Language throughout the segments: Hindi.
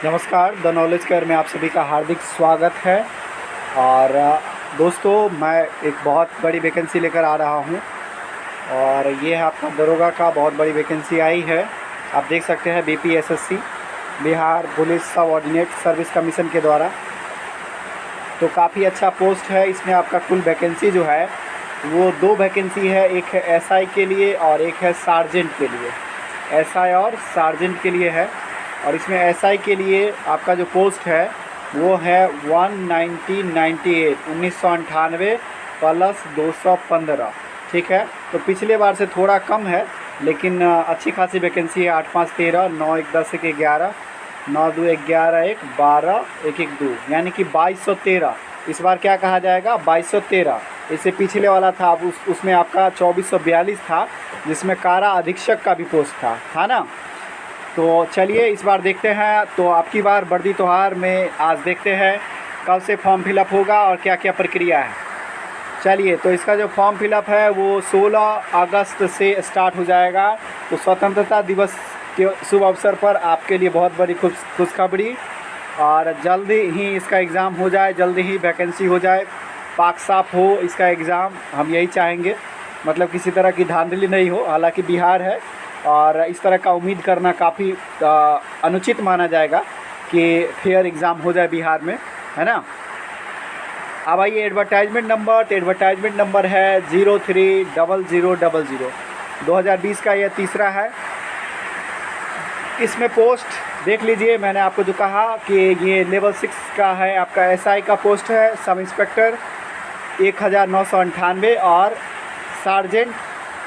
नमस्कार, द नॉलेज स्क्वायर में आप सभी का हार्दिक स्वागत है। और दोस्तों, मैं एक बहुत बड़ी वैकेंसी लेकर आ रहा हूं और ये है आपका दरोगा का बहुत बड़ी वैकेंसी आई है। आप देख सकते हैं बीपीएसएससी बिहार पुलिस सब ऑर्डिनेट सर्विस कमीशन के द्वारा। तो काफ़ी अच्छा पोस्ट है। इसमें आपका कुल वैकेंसी जो है वो 2 वैकेंसी है, एक है एसआई के लिए और एक है सार्जेंट के लिए। एसआई और सार्जेंट के लिए है। और इसमें एसआई के लिए आपका जो पोस्ट है वो है 1998 प्लस 215। ठीक है, तो पिछले बार से थोड़ा कम है लेकिन अच्छी खासी वैकेंसी है। 8 5 13 9 1 10 1 11 9 2 11 1 12 1 1 2 यानी कि 2213। इस बार क्या कहा जाएगा, 2213। इससे पिछले वाला था उसमें आपका 2442 था, जिसमें कारा अधीक्षक का भी पोस्ट था ना। तो चलिए इस बार देखते हैं। तो आपकी बार वर्दी त्योहार में आज देखते हैं कब से फॉर्म फिलअप होगा और क्या क्या प्रक्रिया है। चलिए, तो इसका जो फॉर्म फिलअप है वो 16 अगस्त से स्टार्ट हो जाएगा। तो स्वतंत्रता दिवस के शुभ अवसर पर आपके लिए बहुत बड़ी खुशखबरी, और जल्दी ही इसका एग्ज़ाम हो जाए, जल्दी ही वैकेंसी हो जाए, पाक साफ हो इसका एग्ज़ाम। हम यही चाहेंगे, मतलब किसी तरह की धांधली नहीं हो। हालांकि बिहार है और इस तरह का उम्मीद करना काफ़ी अनुचित माना जाएगा कि फेयर एग्ज़ाम हो जाए बिहार में, है ना। अब आइए एडवर्टाइजमेंट नंबर। तो एडवर्टाइजमेंट नंबर है 030000। 2020 का यह तीसरा है। इसमें पोस्ट देख लीजिए, मैंने आपको जो कहा कि ये लेवल 6 का है, आपका एसआई का पोस्ट है। सब इंस्पेक्टर 1998 और सार्जेंट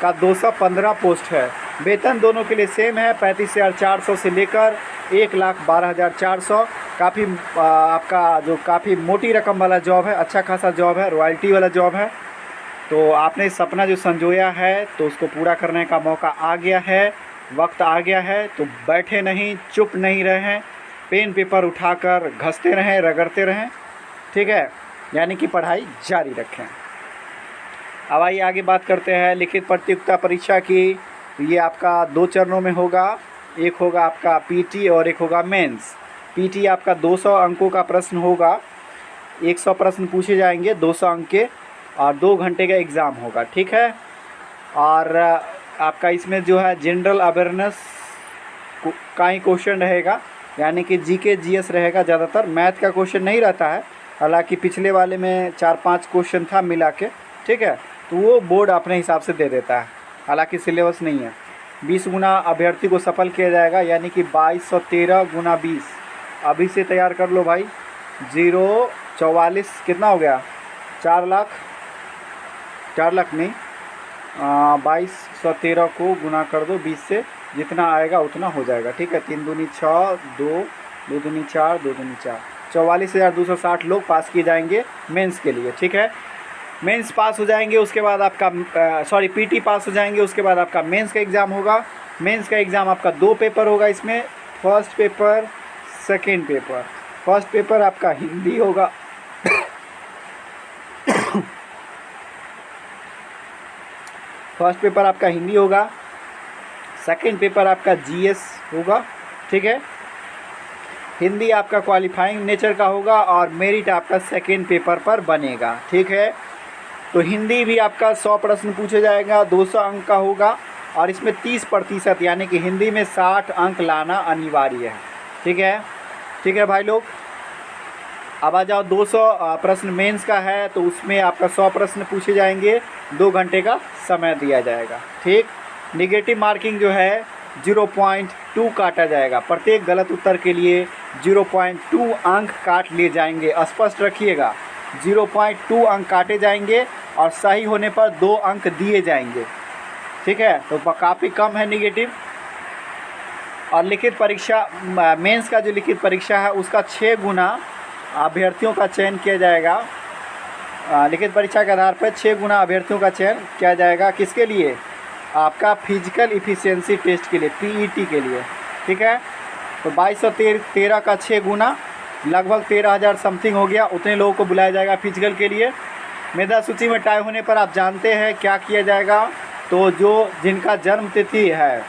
का 215 पोस्ट है। वेतन दोनों के लिए सेम है, 35,400 से लेकर 1,12,400। काफ़ी आपका जो काफ़ी मोटी रकम वाला जॉब है, अच्छा खासा जॉब है, रॉयल्टी वाला जॉब है। तो आपने सपना जो संजोया है तो उसको पूरा करने का मौका आ गया है, वक्त आ गया है। तो बैठे नहीं, चुप नहीं रहें, पेन पेपर उठाकर घसते रहें, रगड़ते रहें। ठीक है, यानी कि पढ़ाई जारी रखें। अब आइए आगे बात करते हैं लिखित प्रतियोगिता परीक्षा की। ये आपका 2 चरणों में होगा। एक होगा आपका पीटी और एक होगा मेंस। पीटी आपका 200 अंकों का प्रश्न होगा, 100 प्रश्न पूछे जाएंगे 200 अंक के, और 2 घंटे का एग्ज़ाम होगा। ठीक है, और आपका इसमें जो है जनरल अवेयरनेस का ही क्वेश्चन रहेगा, यानी कि जीके जीएस रहेगा ज़्यादातर। मैथ का क्वेश्चन नहीं रहता है, हालांकि पिछले वाले में 4-5 क्वेश्चन था मिला के। ठीक है, तो वो बोर्ड अपने हिसाब से दे देता है, हालांकि सिलेबस नहीं है। 20 गुना अभ्यर्थी को सफल किया जाएगा, यानी कि 2213 गुना 20। अभी से तैयार कर लो भाई। 044 कितना हो गया, 4 लाख नहीं, 2213 को गुना कर दो 20 से, जितना आएगा उतना हो जाएगा। ठीक है, 3 दूनी 6, 2 दूनी 4, 2 दूनी 4, 44,260 लोग पास किए जाएंगे मेंस के लिए। ठीक है, मेंस पास हो जाएंगे, उसके बाद आपका पीटी पास हो जाएंगे, उसके बाद आपका मेंस का एग्ज़ाम होगा। मेंस का एग्ज़ाम आपका 2 पेपर होगा इसमें, first paper, second paper. First paper आपका हिंदी होगा फर्स्ट पेपर आपका हिंदी होगा, सेकेंड पेपर आपका जीएस होगा। ठीक है, हिंदी आपका क्वालिफाइंग नेचर का होगा और मेरिट आपका सेकेंड पेपर पर बनेगा। ठीक है, तो हिंदी भी आपका 100 प्रश्न पूछे जाएगा, 200 अंक का होगा, और इसमें 30% यानी कि हिंदी में 60 अंक लाना अनिवार्य है। ठीक है भाई लोग। अब आ जाओ 200 प्रश्न मेंस का है, तो उसमें आपका 100 प्रश्न पूछे जाएंगे, 2 घंटे का समय दिया जाएगा। ठीक, निगेटिव मार्किंग जो है 0.2 काटा जाएगा। प्रत्येक गलत उत्तर के लिए 0.2 अंक काट लिए जाएंगे। स्पष्ट रखिएगा, 0.2 अंक काटे जाएंगे और सही होने पर 2 अंक दिए जाएंगे। ठीक है, तो काफ़ी कम है निगेटिव। और लिखित परीक्षा, मेंस का जो लिखित परीक्षा है उसका 6 गुना अभ्यर्थियों का चयन किया जाएगा। लिखित परीक्षा के आधार पर 6 गुना अभ्यर्थियों का चयन किया जाएगा। किसके लिए, आपका फिजिकल इफ़िशियंसी टेस्ट के लिए, पीईटी के लिए। ठीक है, तो 2213 का 6 गुना लगभग 13,000 समथिंग हो गया। उतने लोगों को बुलाया जाएगा फिजिकल के लिए। मेधा सूची में टाई होने पर आप जानते हैं क्या किया जाएगा। तो जो जिनका जन्म तिथि है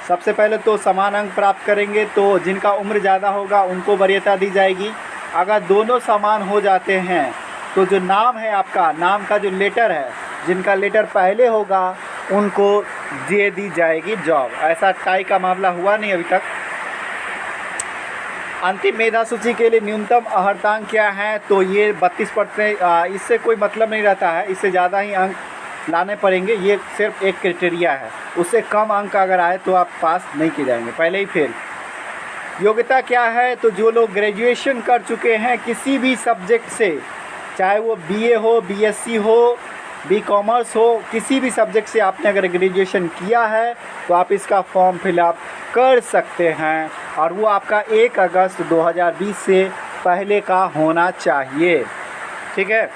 सबसे पहले तो समान अंक प्राप्त करेंगे, तो जिनका उम्र ज़्यादा होगा उनको वरीयता दी जाएगी। अगर दोनों समान हो जाते हैं तो जो नाम है आपका, नाम का जो लेटर है, जिनका लेटर पहले होगा उनको दे दी जाएगी जॉब। ऐसा टाई का मामला हुआ नहीं अभी तक। अंतिम मेधा सूची के लिए न्यूनतम अर्हतांक क्या है, तो ये 32%। इससे कोई मतलब नहीं रहता है, इससे ज़्यादा ही अंक लाने पड़ेंगे। ये सिर्फ एक क्राइटेरिया है, उससे कम अंक अगर आए तो आप पास नहीं किए जाएंगे, पहले ही फेल। योग्यता क्या है, तो जो लोग ग्रेजुएशन कर चुके हैं किसी भी सब्जेक्ट से, चाहे वो बीए हो, बीएससी हो, बी कॉमर्स हो, किसी भी सब्जेक्ट से आपने अगर ग्रेजुएशन किया है तो आप इसका फॉर्म फिलअप कर सकते हैं, और वो आपका 1 अगस्त 2020 से पहले का होना चाहिए। ठीक है।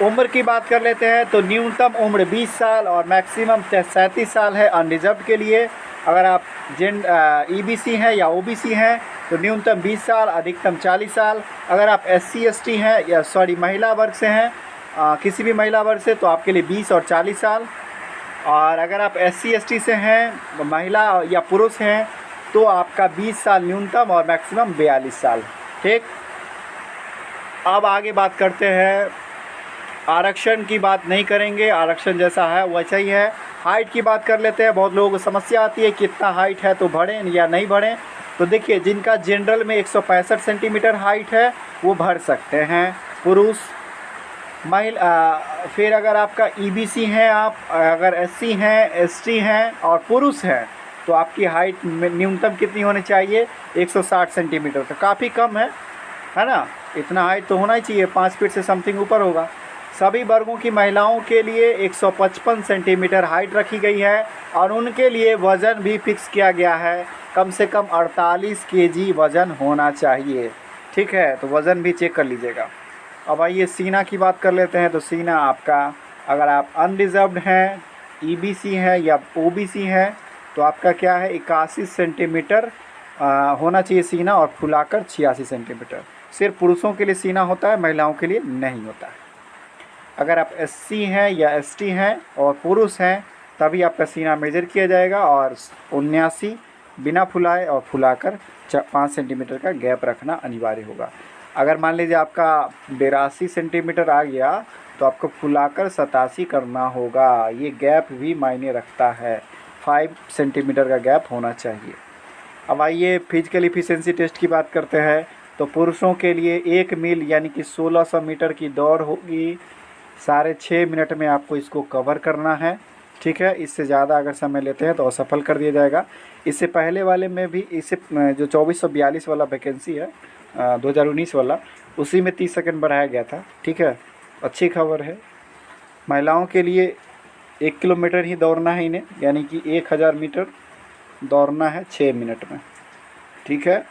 उम्र की बात कर लेते हैं, तो न्यूनतम उम्र 20 साल और मैक्सिमम 37 साल है अनरिजर्व के लिए। अगर आप ईबीसी हैं या ओबीसी हैं तो न्यूनतम 20 साल, अधिकतम 40 साल। अगर आप एससी एसटी हैं या महिला वर्ग से हैं, किसी भी महिला वर्ग से, तो आपके लिए 20 और 40 साल। और अगर आप एससी एसटी से हैं, महिला या पुरुष हैं, तो आपका 20 साल न्यूनतम और मैक्सिमम 42 साल। ठीक। अब आगे बात करते हैं, आरक्षण की बात नहीं करेंगे, आरक्षण जैसा है वैसा ही है। हाइट की बात कर लेते हैं। बहुत लोगों को समस्या आती है कितना हाइट है तो बढ़ें या नहीं बढ़ें। तो देखिए, जिनका जनरल में 165 सेंटीमीटर हाइट है वो भर सकते हैं, पुरुष। महिला फिर अगर आपका ईबीसी हैं, आप अगर एससी हैं, एसटी हैं और पुरुष हैं, तो आपकी हाइट न्यूनतम कितनी होनी चाहिए, 160 सेंटीमीटर। तो काफ़ी कम है ना। इतना हाइट तो होना ही चाहिए, 5 फीट से समथिंग ऊपर होगा। सभी वर्गों की महिलाओं के लिए 155 सेंटीमीटर हाइट रखी गई है, और उनके लिए वज़न भी फिक्स किया गया है, कम से कम 48 केजी वज़न होना चाहिए। ठीक है, तो वज़न भी चेक कर लीजिएगा। अब आइए सीना की बात कर लेते हैं। तो सीना आपका, अगर आप अनरिजर्व्ड हैं, ईबीसी हैं या ओबीसी हैं, तो आपका क्या है, 81 सेंटीमीटर होना चाहिए सीना, और फुलाकर 86 सेंटीमीटर। सिर्फ पुरुषों के लिए सीना होता है, महिलाओं के लिए नहीं होता है। अगर आप एससी हैं या एसटी हैं और पुरुष हैं, तभी आपका सीना मेजर किया जाएगा, और 79 बिना फुलाए और फुलाकर 5 सेंटीमीटर का गैप रखना अनिवार्य होगा। अगर मान लीजिए आपका 82 सेंटीमीटर आ गया, तो आपको फुलाकर 87 करना होगा। ये गैप भी मायने रखता है, 5 सेंटीमीटर का गैप होना चाहिए। अब आइए फिजिकल इफिशिएंसी टेस्ट की बात करते हैं। तो पुरुषों के लिए 1 मील यानी कि 1600 मीटर की दौड़ होगी। 6.5 मिनट में आपको इसको कवर करना है। ठीक है, इससे ज़्यादा अगर समय लेते हैं तो असफल कर दिया जाएगा। इससे पहले वाले में भी, इससे जो 2442 वाला वैकेंसी है 2019 वाला, उसी में 30 सेकंड बढ़ाया गया था। ठीक है, अच्छी खबर है। महिलाओं के लिए 1 किलोमीटर ही दौड़ना है इन्हें, यानी कि 1000 मीटर दौड़ना है 6 मिनट में। ठीक है,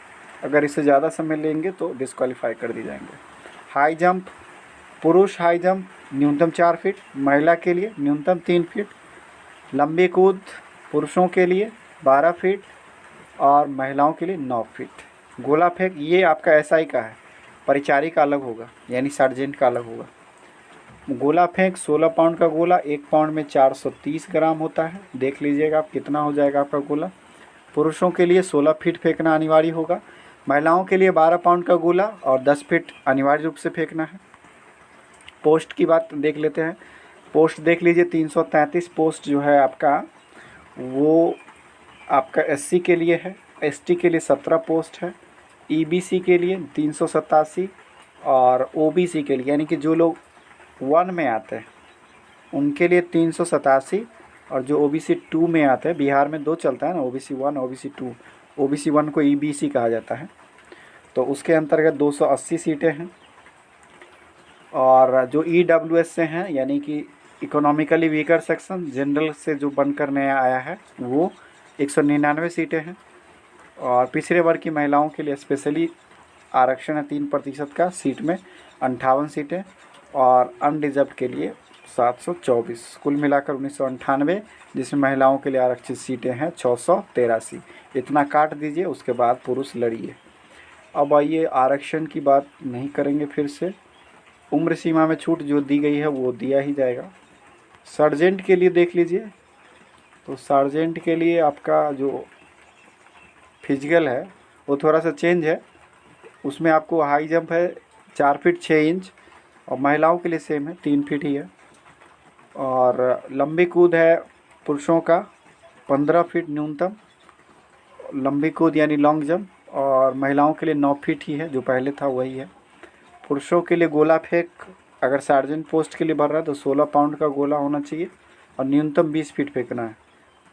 अगर इससे ज़्यादा समय लेंगे तो डिस्क्वालीफाई कर दिए जाएंगे। हाई जंप, पुरुष हाई जंप न्यूनतम 4 फीट, महिला के लिए न्यूनतम 3 फीट। लंबी कूद पुरुषों के लिए 12 फीट और महिलाओं के लिए 9 फीट। गोला फेंक, ये आपका एसआई का है, परिचारी का अलग होगा, यानी सार्जेंट का अलग होगा। गोला फेंक 16 पाउंड का गोला, 1 पाउंड में 430 ग्राम होता है। देख लीजिएगा आप कितना हो जाएगा आपका गोला। पुरुषों के लिए 16 फीट फेंकना अनिवार्य होगा, महिलाओं के लिए 12 पाउंड का गोला और 10 फीट अनिवार्य रूप से फेंकना है। पोस्ट की बात देख लेते हैं। पोस्ट देख लीजिए, 333 पोस्ट जो है आपका, वो आपका एससी के लिए है, एसटी के लिए 17 पोस्ट है, ईबीसी के लिए 387 और ओबीसी के लिए, यानी कि जो लोग 1 में आते हैं उनके लिए 387, और जो ओबीसी 2 में आते हैं, बिहार में 2 चलता है ना, ओबीसी 1 ओबीसी 2, ओबीसी 1 को ईबीसी कहा जाता है, तो उसके अंतर्गत 280 सीटें हैं। और जो ईडब्ल्यूएस से हैं, यानी कि इकोनॉमिकली वीकर सेक्शन, जनरल से जो बनकर नया आया है, वो 199 सीटें हैं। और पिछड़े वर्ग की महिलाओं के लिए स्पेशली आरक्षण है 3% का, सीट में 58 सीटें, और अनरिजर्व के लिए 724। कुल मिलाकर 1998, जिसमें महिलाओं के लिए आरक्षित सीटें हैं 683। इतना काट दीजिए, उसके बाद पुरुष लड़िए। अब आइए, आरक्षण की बात नहीं करेंगे फिर से। उम्र सीमा में छूट जो दी गई है वो दिया ही जाएगा। सर्जेंट के लिए देख लीजिए, तो सार्जेंट के लिए आपका जो फिजिकल है वो थोड़ा सा चेंज है। उसमें आपको हाई जंप है 4 फीट 6 इंच, और महिलाओं के लिए सेम है 3 फीट ही है। और लंबी कूद है पुरुषों का 15 फीट न्यूनतम लंबी कूद यानी लॉन्ग जंप, और महिलाओं के लिए 9 फीट ही है, जो पहले था वही है। पुरुषों के लिए गोला फेंक अगर सार्जेंट पोस्ट के लिए भर रहा है तो 16 पाउंड का गोला होना चाहिए और न्यूनतम 20 फीट फेंकना है।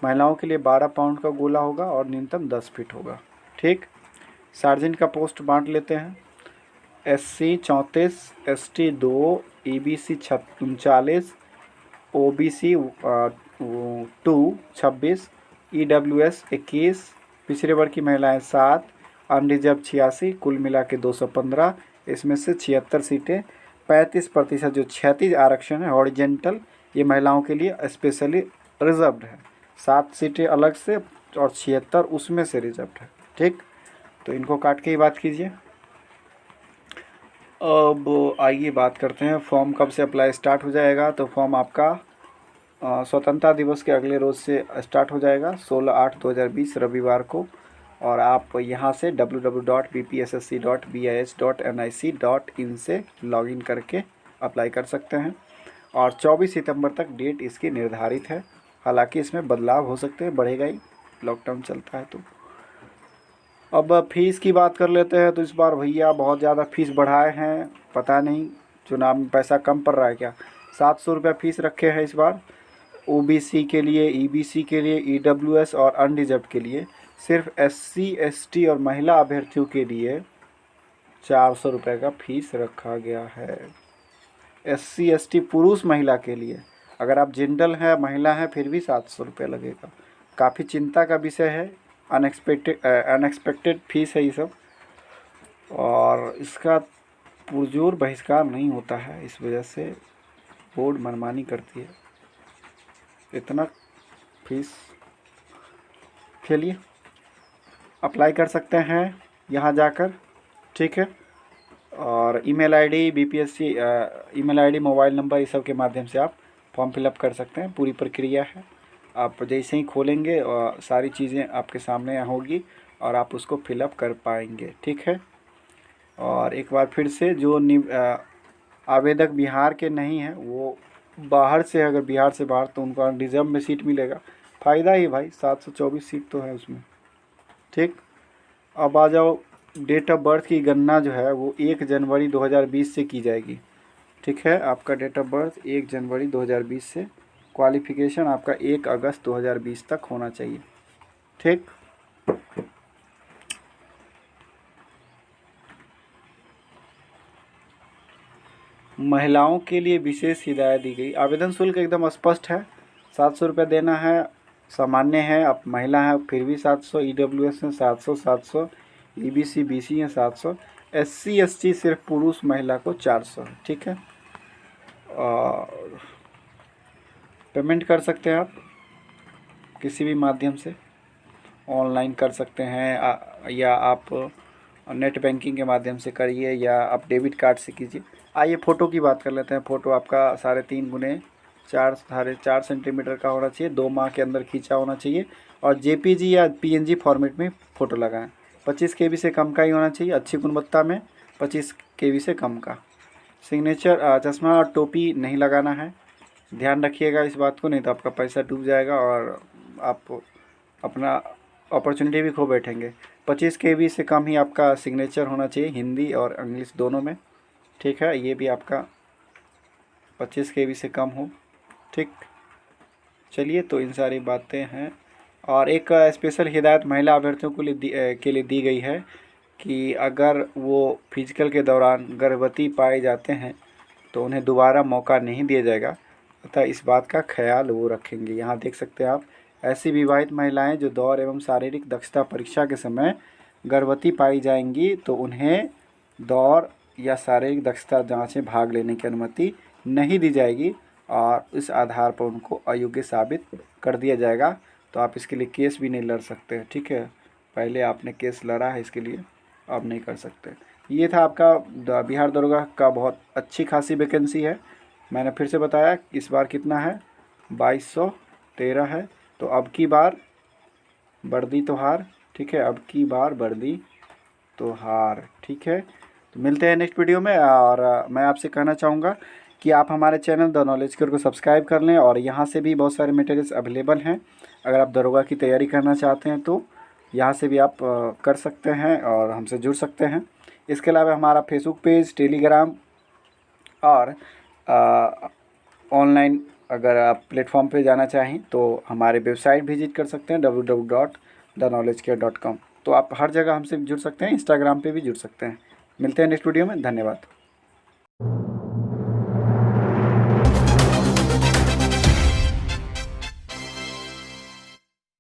महिलाओं के लिए 12 पाउंड का गोला होगा और न्यूनतम 10 फीट होगा। ठीक, सार्जेंट का पोस्ट बांट लेते हैं। SC 34, ST 2, EBC 39, OBC 2 26, EWS 21, पिछड़े वर्ग की महिलाएं 7, अनरिजर्व 86, कुल मिला के 215। इसमें से 76 सीटें 35% जो क्षैतिज आरक्षण है हॉरिजेंटल, ये महिलाओं के लिए स्पेशली रिजर्व्ड है। 7 सीटें अलग से और 76 उसमें से रिजर्व्ड है। ठीक, तो इनको काट के ही बात कीजिए। अब आइए बात करते हैं फॉर्म कब से अप्लाई स्टार्ट हो जाएगा। तो फॉर्म आपका स्वतंत्रता दिवस के अगले रोज़ से स्टार्ट हो जाएगा 16/8/2020 रविवार को। और आप यहाँ से www.bpssc.bis.nic.in से लॉगिन करके अप्लाई कर सकते हैं। और 24 सितंबर तक डेट इसकी निर्धारित है। हालांकि इसमें बदलाव हो सकते हैं, बढ़ेगा ही, लॉकडाउन चलता है तो। अब फीस की बात कर लेते हैं। तो इस बार भैया बहुत ज़्यादा फीस बढ़ाए हैं, पता नहीं चुनाव में पैसा कम पड़ रहा है क्या। 700 रुपये फीस रखे हैं इस बार। OBC के लिए, EBC के लिए, EWS और अनरिजर्व के लिए। सिर्फ SC ST और महिला अभ्यर्थियों के लिए 400 रुपये का फीस रखा गया है। SC ST पुरुष महिला के लिए, अगर आप जनरल हैं महिला हैं फिर भी 700 रुपये लगेगा। काफ़ी चिंता का विषय है, अनएक्सपेक्टेड फीस है ये सब, और इसका पुरजोर बहिष्कार नहीं होता है। इस वजह से बोर्ड मनमानी करती है। इतना फीस के लिए अप्लाई कर सकते हैं यहाँ जाकर। ठीक है, और email ID BPSC email ID mobile number, इस सब के माध्यम से आप फॉर्म फिलअप कर सकते हैं। पूरी प्रक्रिया है, आप जैसे ही खोलेंगे सारी चीज़ें आपके सामने होगी और आप उसको फिलअप कर पाएंगे। ठीक है, और एक बार फिर से जो आवेदक बिहार के नहीं हैं वो बाहर से, अगर बिहार से बाहर तो उनको रिजर्व में सीट मिलेगा। फ़ायदा ही भाई, 724 सीट तो है उसमें। ठीक, अब आ जाओ, डेट ऑफ बर्थ की गणना जो है वो 1 जनवरी 2020 से की जाएगी। ठीक है, आपका डेट ऑफ बर्थ 1 जनवरी 2020 से, क्वालिफ़िकेशन आपका 1 अगस्त 2020 तक होना चाहिए। ठीक, महिलाओं के लिए विशेष हिदायत दी गई। आवेदन शुल्क एकदम स्पष्ट है, 700 रुपये देना है, सामान्य है। आप महिला हैं फिर भी 700, EWS हैं 700, EBC BC हैं 700, SC ST सिर्फ पुरुष महिला को 400 है। ठीक है, और पेमेंट कर सकते हैं आप किसी भी माध्यम से, ऑनलाइन कर सकते हैं या आप नेट बैंकिंग के माध्यम से करिए, या आप डेबिट कार्ड से कीजिए। आइए फ़ोटो की बात कर लेते हैं। फ़ोटो आपका 3.5 x 4.5 सेंटीमीटर का होना चाहिए, 2 माह के अंदर खींचा होना चाहिए, और JPG या PNG फॉर्मेट में फ़ोटो लगाएं। 25 KB से कम का ही होना चाहिए, अच्छी गुणवत्ता में 25 KB से कम का। सिग्नेचर, चश्मा और टोपी नहीं लगाना है, ध्यान रखिएगा इस बात को, नहीं तो आपका पैसा डूब जाएगा और आप अपना अपॉर्चुनिटी भी खो बैठेंगे। 25 KB से कम ही आपका सिग्नेचर होना चाहिए, हिंदी और इंग्लिश दोनों में। ठीक है, ये भी आपका 25 KB से कम हो। ठीक, चलिए, तो इन सारी बातें हैं। और एक स्पेशल हिदायत महिला अभ्यर्थियों के लिए दी गई है कि अगर वो फिजिकल के दौरान गर्भवती पाए जाते हैं तो उन्हें दोबारा मौका नहीं दिया जाएगा, अतः इस बात का ख्याल वो रखेंगे। यहाँ देख सकते हैं आप, ऐसी विवाहित महिलाएं जो दौड़ एवं शारीरिक दक्षता परीक्षा के समय गर्भवती पाई जाएंगी तो उन्हें दौड़ या शारीरिक दक्षता जांच में भाग लेने की अनुमति नहीं दी जाएगी और इस आधार पर उनको अयोग्य साबित कर दिया जाएगा। तो आप इसके लिए केस भी नहीं लड़ सकते। ठीक है, पहले आपने केस लड़ा है इसके लिए, अब नहीं कर सकते। ये था आपका बिहार दरोगा का, बहुत अच्छी खासी वैकेंसी है। मैंने फिर से बताया इस बार कितना है, 2213 है। तो अब की बार वर्दी तो हार, ठीक है, अब की बार वर्दी तो हार, ठीक है। तो मिलते हैं नेक्स्ट वीडियो में। और मैं आपसे कहना चाहूँगा कि आप हमारे चैनल द नॉलेज क्योर को सब्सक्राइब कर लें, और यहाँ से भी बहुत सारे मटेरियल्स अवेलेबल हैं। अगर आप दरोगा की तैयारी करना चाहते हैं तो यहाँ से भी आप कर सकते हैं और हमसे जुड़ सकते हैं। इसके अलावा हमारा फेसबुक पेज, टेलीग्राम और ऑनलाइन अगर आप प्लेटफॉर्म पे जाना चाहें तो हमारे वेबसाइट विजिट कर सकते हैं www.thenowledgecare.com। तो आप हर जगह हमसे जुड़ सकते हैं, इंस्टाग्राम पे भी जुड़ सकते हैं। मिलते हैं नेक्स्ट वीडियो में, धन्यवाद।